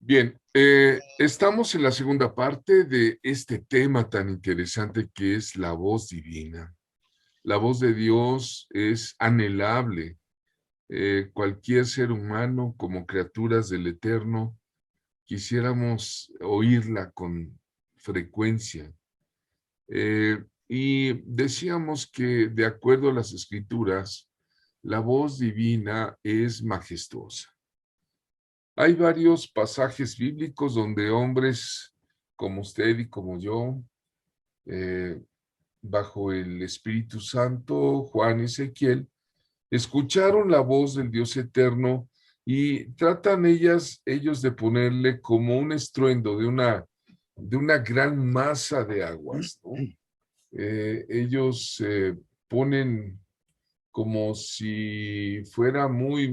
Bien, estamos en la segunda parte de este tema tan interesante que es la voz divina. La voz de Dios es anhelable. Cualquier ser humano, como criaturas del Eterno, quisiéramos oírla con frecuencia. Y decíamos que, de acuerdo a las Escrituras, la voz divina es majestuosa. Hay varios pasajes bíblicos donde hombres como usted y como yo, eh, bajo el Espíritu Santo, Juan y Ezequiel, escucharon la voz del Dios eterno y tratan ellos de ponerle como un estruendo de una gran masa de aguas, ¿no? Ellos ponen como si fuera muy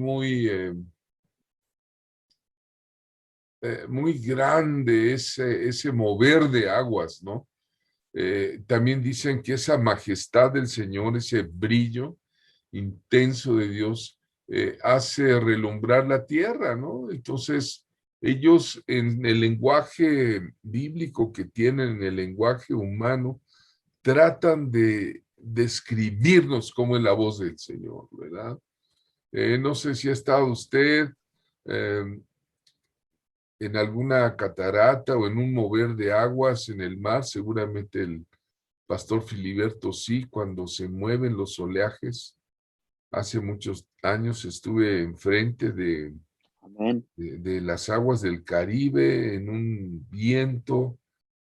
grande ese mover de aguas, ¿no? También dicen que esa majestad del Señor, ese brillo intenso de Dios, hace relumbrar la tierra, ¿no? Entonces, ellos en el lenguaje bíblico que tienen, en el lenguaje humano, tratan de describirnos cómo es la voz del Señor, ¿verdad? No sé si ha estado usted eh, en alguna catarata o en un mover de aguas en el mar, seguramente el pastor Filiberto sí, cuando se mueven los oleajes. Hace muchos años estuve enfrente Amén. de las aguas del Caribe en un viento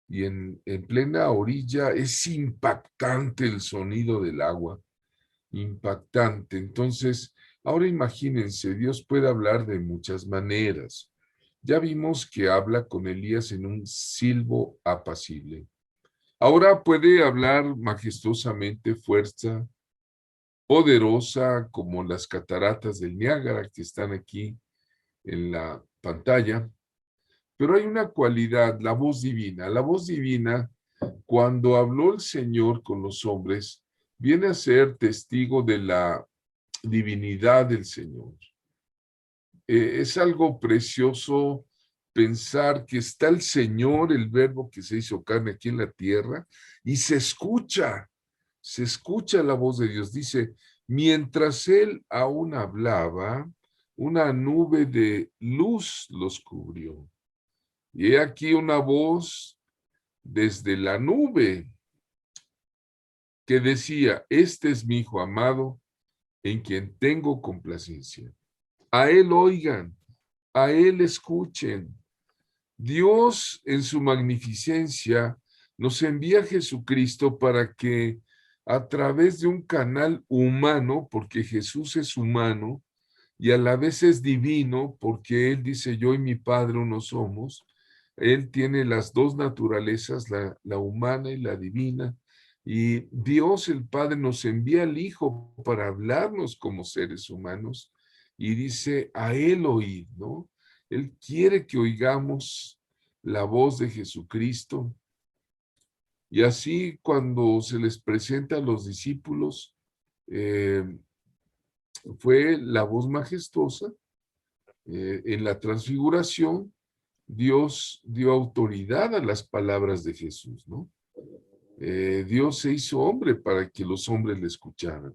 y en plena orilla. Es impactante el sonido del agua, impactante. Entonces, ahora imagínense, Dios puede hablar de muchas maneras. Ya vimos que habla con Elías en un silbo apacible. Ahora puede hablar majestuosamente, fuerza, poderosa, como las cataratas del Niágara que están aquí en la pantalla. Pero hay una cualidad, la voz divina. La voz divina, cuando habló el Señor con los hombres, viene a ser testigo de la divinidad del Señor. Es algo precioso pensar que está el Señor, el verbo que se hizo carne aquí en la tierra, y se escucha la voz de Dios. Dice, mientras él aún hablaba, una nube de luz los cubrió. Y he aquí una voz desde la nube que decía, este es mi hijo amado, en quien tengo complacencia. A él oigan, a él escuchen. Dios en su magnificencia nos envía a Jesucristo para que a través de un canal humano, porque Jesús es humano y a la vez es divino, porque Él dice yo y mi Padre uno somos, Él tiene las dos naturalezas, la humana y la divina, y Dios el Padre nos envía al Hijo para hablarnos como seres humanos y dice a Él oíd, ¿no? Él quiere que oigamos la voz de Jesucristo. Y así cuando se les presenta a los discípulos, eh, fue la voz majestuosa. En la transfiguración, Dios dio autoridad a las palabras de Jesús, ¿no? Dios se hizo hombre para que los hombres le escucharan.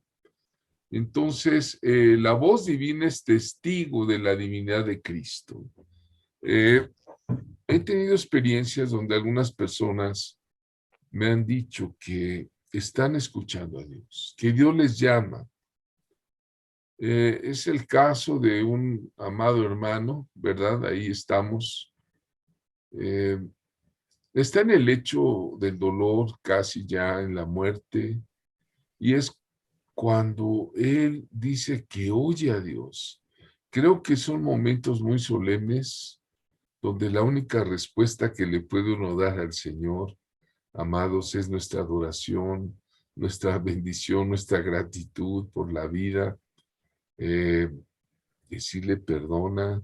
Entonces, la voz divina es testigo de la divinidad de Cristo. Eh, He tenido experiencias donde algunas personas me han dicho que están escuchando a Dios, que Dios les llama. Es el caso de un amado hermano, ¿verdad? Ahí estamos. Eh, Está en el lecho del dolor, casi ya en la muerte, y es cuando él dice que oye a Dios. Creo que son momentos muy solemnes donde la única respuesta que le puede uno dar al Señor, amados, es nuestra adoración, nuestra bendición, nuestra gratitud por la vida, eh, decirle perdona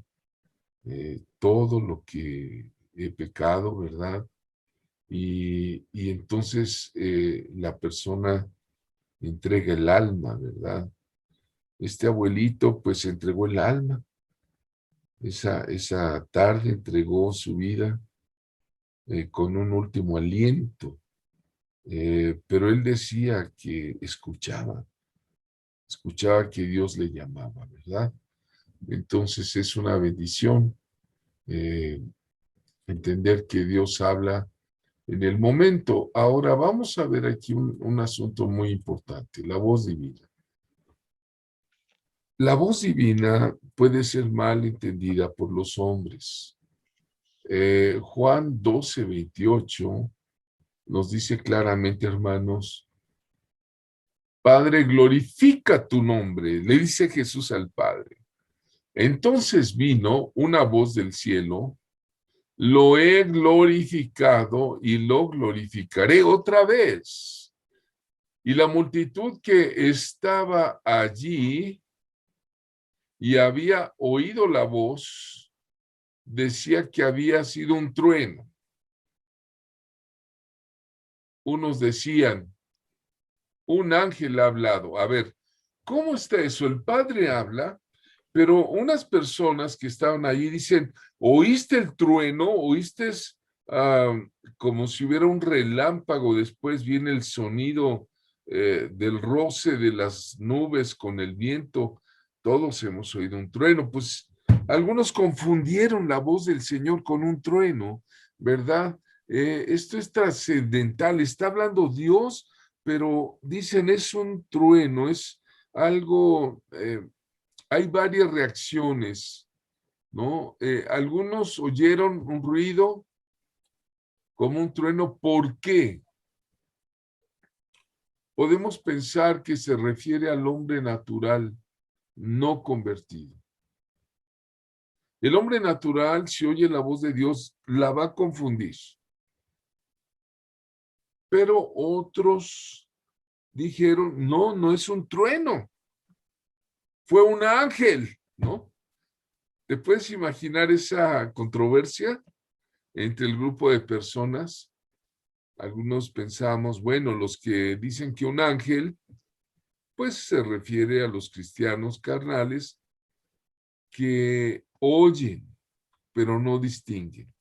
todo lo que he pecado, ¿verdad? Y entonces la persona entrega el alma, ¿verdad? Este abuelito pues entregó el alma, esa tarde entregó su vida con un último aliento, pero él decía que escuchaba que Dios le llamaba, ¿verdad? Entonces es una bendición eh, entender que Dios habla en el momento. Ahora vamos a ver aquí un asunto muy importante, la voz divina. La voz divina puede ser mal entendida por los hombres. Juan 12:28 nos dice claramente, hermanos, Padre, glorifica tu nombre, le dice Jesús al Padre. Entonces vino una voz del cielo, lo he glorificado y lo glorificaré otra vez. Y la multitud que estaba allí y había oído la voz, decía que había sido un trueno. Unos decían, un ángel ha hablado. A ver, ¿cómo está eso? El Padre habla, pero unas personas que estaban allí dicen, ¿oíste el trueno? ¿Oíste ah, como si hubiera un relámpago? Después viene el sonido del roce de las nubes con el viento. Todos hemos oído un trueno. Pues algunos confundieron la voz del Señor con un trueno, ¿verdad? Esto es trascendental. Está hablando Dios, pero dicen es un trueno, es algo, hay varias reacciones, ¿no? Algunos oyeron un ruido como un trueno. ¿Por qué? Podemos pensar que se refiere al hombre natural, no convertido. El hombre natural, si oye la voz de Dios, la va a confundir. Pero otros dijeron, no, no es un trueno, fue un ángel, ¿no? ¿Te puedes imaginar esa controversia entre el grupo de personas? Algunos pensamos, bueno, los que dicen que un ángel, pues se refiere a los cristianos carnales que oyen, pero no distinguen.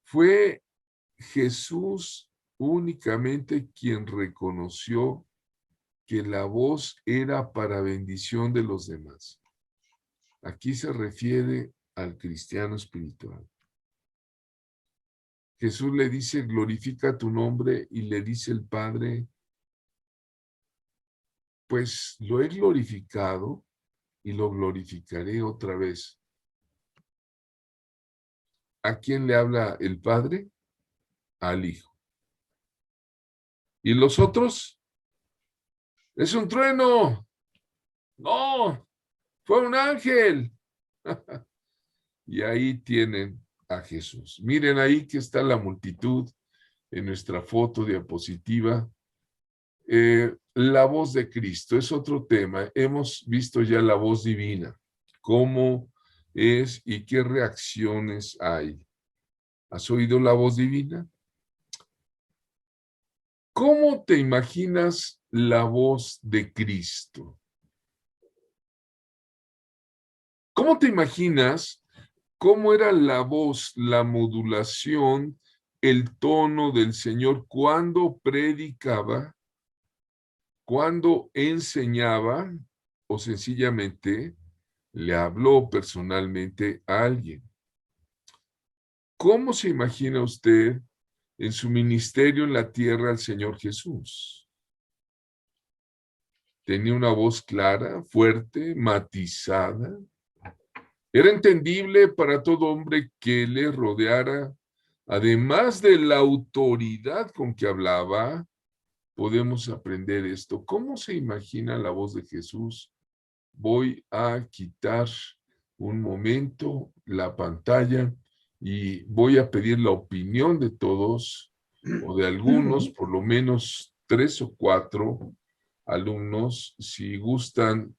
Fue Jesús únicamente quien reconoció que la voz era para bendición de los demás. Aquí se refiere al cristiano espiritual. Jesús le dice, glorifica tu nombre, y le dice el Padre, pues lo he glorificado y lo glorificaré otra vez. ¿A quién le habla el Padre? Al Hijo. ¿Y los otros? Es un trueno. No, fue un ángel. Y ahí tienen a Jesús. Miren ahí que está la multitud en nuestra foto diapositiva. La voz de Cristo es otro tema. Hemos visto ya la voz divina, cómo es y qué reacciones hay. ¿Has oído la voz divina? ¿Cómo te imaginas la voz de Cristo? ¿Cómo te imaginas cómo era la voz, la modulación, el tono del Señor cuando predicaba, cuando enseñaba o sencillamente le habló personalmente a alguien? ¿Cómo se imagina usted en su ministerio en la tierra al Señor Jesús? Tenía una voz clara, fuerte, matizada. Era entendible para todo hombre que le rodeara. Además de la autoridad con que hablaba, podemos aprender esto. ¿Cómo se imagina la voz de Jesús? Voy a quitar un momento la pantalla y voy a pedir la opinión de todos o de algunos, por lo menos 3 o 4 alumnos, si gustan